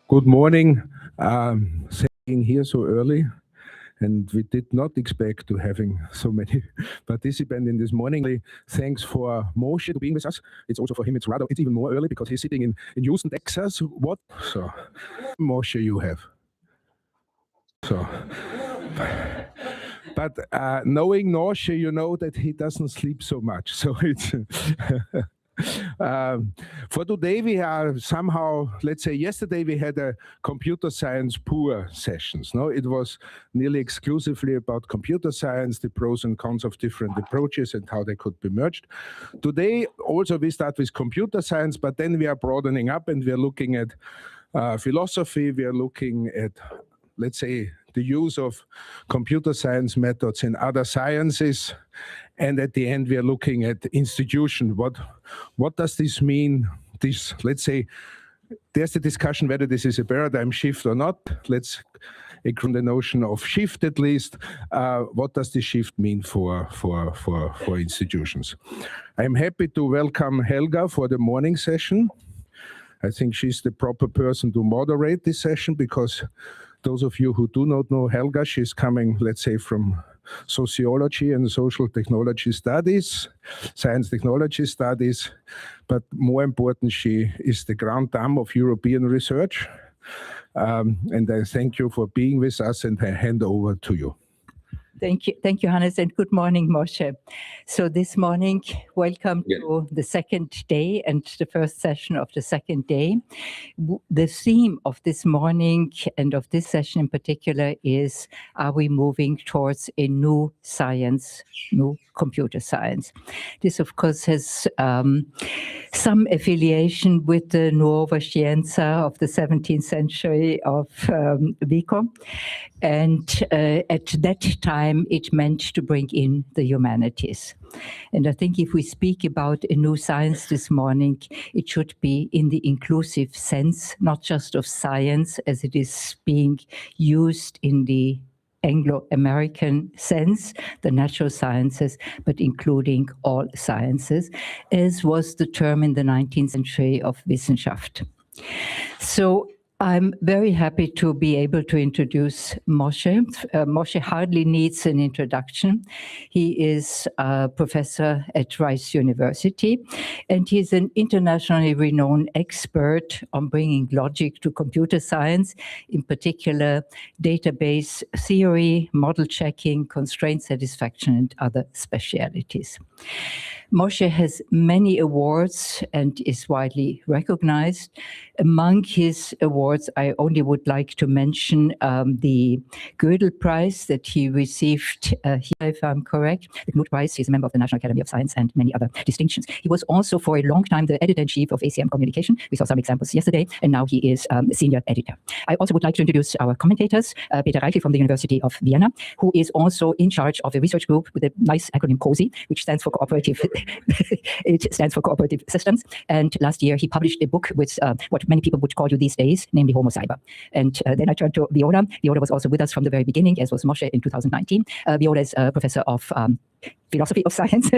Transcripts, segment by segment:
Good morning. Staying here so early, and we did not expect to having so many participants in this morning. Thanks for Moshe to being with us. It's also for him. It's even more early because he's sitting in Houston, Texas. What? So, Moshe, you have. So, but knowing Moshe, you know that he doesn't sleep so much. So it's. For today, we are somehow, let's say, yesterday we had a computer science poor sessions. No, it was nearly exclusively about computer science, the pros and cons of different approaches and how they could be merged. Today, also we start with computer science, but then we are broadening up and we are looking at philosophy. We are looking at, let's say, the use of computer science methods in other sciences. And at the end, we are looking at institution. What does this mean? This, let's say, there's a discussion whether this is a paradigm shift or not. Let's agree on the notion of shift at least. What does this shift mean for institutions? I'm happy to welcome Helga for the morning session. I think she's the proper person to moderate this session because those of you who do not know Helga, she's coming, let's say, from sociology and social technology studies, science technology studies, but more important, she is the grand dame of European research. And I thank you for being with us, and I hand over to you. Thank you, Hannes, and good morning, Moshe. So this morning, welcome to the second day and the first session of the second day. The theme of this morning and of this session in particular is, are we moving towards a new science, new computer science? This, of course, has some affiliation with the Nuova Scienza of the 17th century of Vico. And at that time, it meant to bring in the humanities. And I think if we speak about a new science this morning, it should be in the inclusive sense, not just of science as it is being used in the Anglo-American sense, the natural sciences, but including all sciences, as was the term in the 19th century of Wissenschaft. So I'm very happy to be able to introduce Moshe. Moshe hardly needs an introduction. He is a professor at Rice University, and he's an internationally renowned expert on bringing logic to computer science, in particular database theory, model checking, constraint satisfaction, and other specialities. Moshe has many awards and is widely recognized. Among his awards, I only would like to mention the Gödel Prize that he received here, if I'm correct. The Knut Prize, he's a member of the National Academy of Science, and many other distinctions. He was also for a long time the editor-in-chief of ACM Communication. We saw some examples yesterday, and now he is senior editor. I also would like to introduce our commentators, Peter Reichel from the University of Vienna, who is also in charge of a research group with a nice acronym COSI, which stands for Cooperative it stands for Cooperative Systems. And last year, he published a book with what many people would call you these days, namely Homo Cyber. And then I turned to Viola. Viola was also with us from the very beginning, as was Moshe in 2019. Viola is a professor of philosophy of science,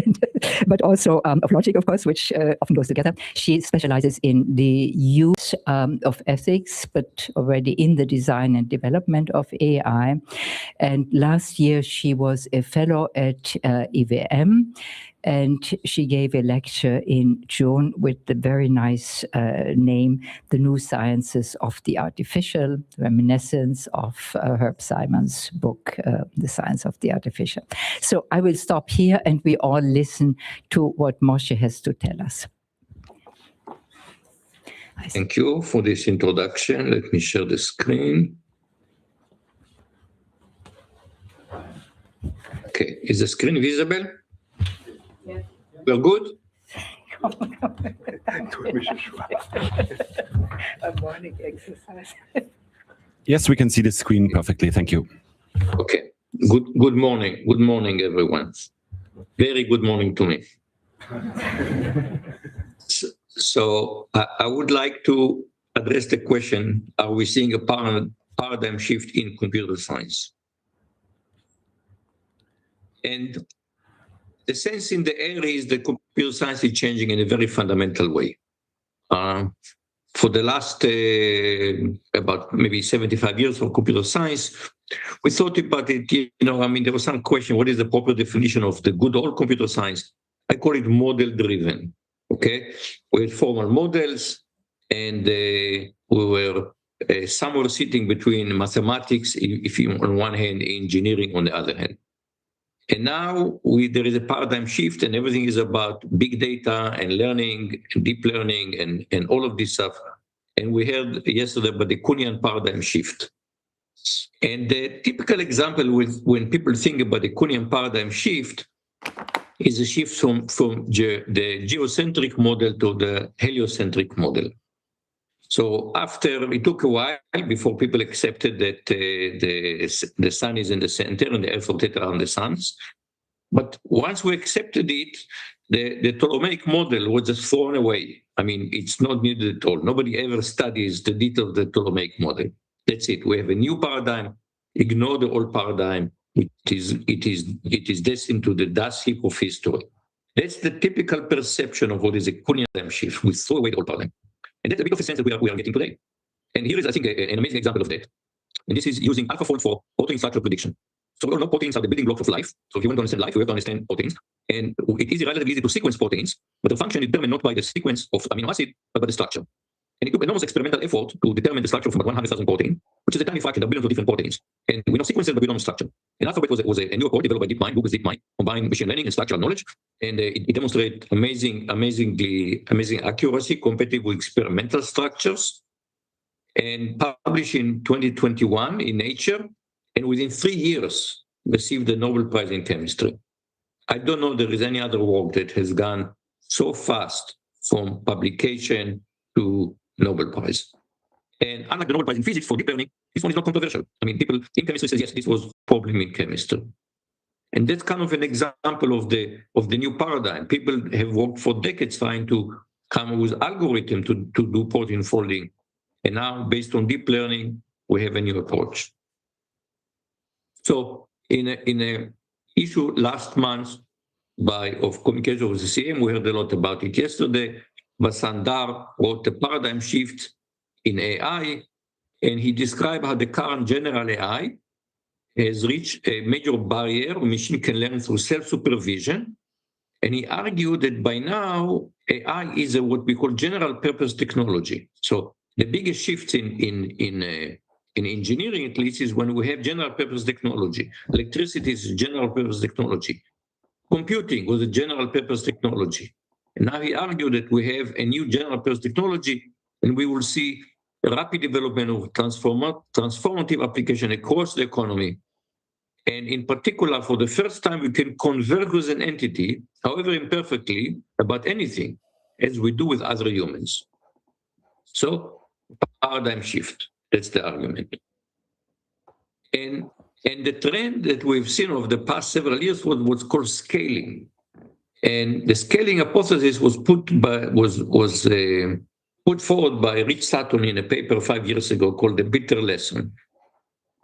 but also of logic, of course, which often goes together. She specializes in the use of ethics, but already in the design and development of AI. And last year, she was a fellow at IWM, and she gave a lecture in June with the very nice name, The New Sciences of the Artificial, reminiscence of Herb Simon's book, The Science of the Artificial. So I will stop here and we all listen to what Moshe has to tell us. Thank you for this introduction. Let me share the screen. Okay, is the screen visible? Yes. We're good? A morning exercise. Yes, we can see the screen perfectly. Thank you. Okay. Good morning. Good morning, everyone. Very good morning to me. So I would like to address the question, are we seeing a paradigm shift in computer science? And the sense in the air is that computer science is changing in a very fundamental way. for the last about maybe 75 years of computer science, we thought about it, there was some question, what is the proper definition of the good old computer science? I call it model-driven, okay? We had formal models, and we were somewhere sitting between mathematics, if you on one hand, engineering on the other hand. And now there is a paradigm shift, and everything is about big data and learning and deep learning and all of this stuff. And we heard yesterday about the Kuhnian paradigm shift. And the typical example when people think about the Kuhnian paradigm shift is a shift from the geocentric model to the heliocentric model. So after, it took a while before people accepted that the sun is in the center and the earth rotates around the suns. But once we accepted it, the Ptolemaic model was just thrown away. I mean, it's not needed at all. Nobody ever studies the detail of the Ptolemaic model. That's it. We have a new paradigm. Ignore the old paradigm. It is destined to the dust heap of history. That's the typical perception of what is a Kuhnian paradigm shift. We throw away the old paradigm. And that's a bit of a sense that we are getting today. And here is, I think, an amazing example of that. And this is using AlphaFold for protein structure prediction. So we all know proteins are the building blocks of life. So if you want to understand life, you have to understand proteins. And it is relatively easy to sequence proteins, but the function is determined not by the sequence of amino acid, but by the structure. And it took enormous experimental effort to determine the structure of about 100,000 proteins, which is a tiny fraction, there are billions of different proteins. And we know sequences, but we don't know structure. And Alphabet was a new approach developed by DeepMind, Google's DeepMind, combining machine learning and structural knowledge. And it demonstrated amazing accuracy compatible with experimental structures, and published in 2021 in Nature. And within 3 years, received the Nobel Prize in Chemistry. I don't know there is any other work that has gone so fast from publication to Nobel Prize. And unlike the Nobel Prize in Physics for deep learning, this one is not controversial. I mean, people in chemistry say, yes, this was a problem in chemistry. And that's kind of an example of the new paradigm. People have worked for decades trying to come up with algorithm to do protein folding. And now, based on deep learning, we have a new approach. So in a issue last month of communication with the CM, we heard a lot about it yesterday. Vasant Dar wrote the paradigm shift in AI, and he described how the current general AI has reached a major barrier. Machine can learn through self-supervision. And he argued that by now, AI is what we call general purpose technology. So the biggest shift in engineering, at least, is when we have general purpose technology. Electricity is general purpose technology. Computing was a general purpose technology. And now he argued that we have a new general purpose technology, and we will see a rapid development of transformative application across the economy. And in particular, for the first time, we can converse with an entity, however imperfectly, about anything, as we do with other humans. So, paradigm shift. That's the argument. And the trend that we've seen over the past several years was what's called scaling. And the scaling hypothesis was put forward by Rich Sutton in a paper 5 years ago called The Bitter Lesson.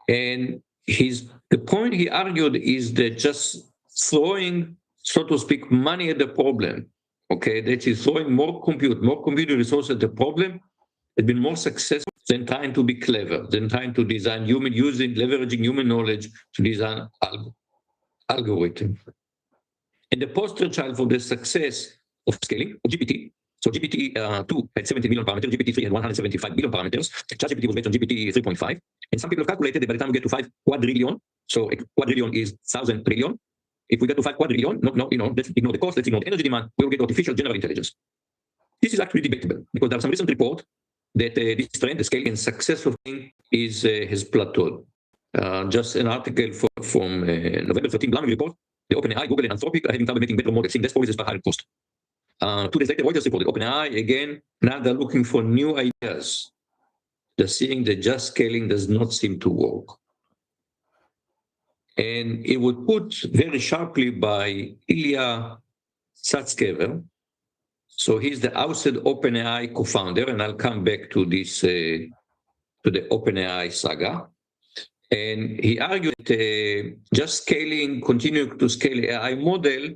And the point he argued is that just throwing, so to speak, money at the problem, okay, that is throwing more computing resources at the problem, has been more successful than trying to be clever, than trying to design leveraging human knowledge to design algorithm. And the poster child for the success of scaling of GPT. So GPT-2 had 70 million parameters, GPT-3 had 175 billion parameters, ChatGPT was based on GPT 3.5. And some people have calculated that by the time we get to 5 quadrillion, so a quadrillion is 1,000 trillion. If we get to 5 quadrillion, let's ignore the cost, let's ignore the energy demand, we will get artificial general intelligence. This is actually debatable because there are some recent reports that this trend, the scaling and success of thing has plateaued. Just an article from November 13 Blaming report, the OpenAI, Google, and Anthropic are having trouble making better models, seeing less policies by higher cost. 2 days later, Reuters reported OpenAI again. Now they're looking for new ideas. They're seeing that just scaling does not seem to work. And it was put very sharply by Ilya Sutskever. So he's the ousted OpenAI co-founder, and I'll come back to this, to the OpenAI saga. And he argued that just continuing to scale AI model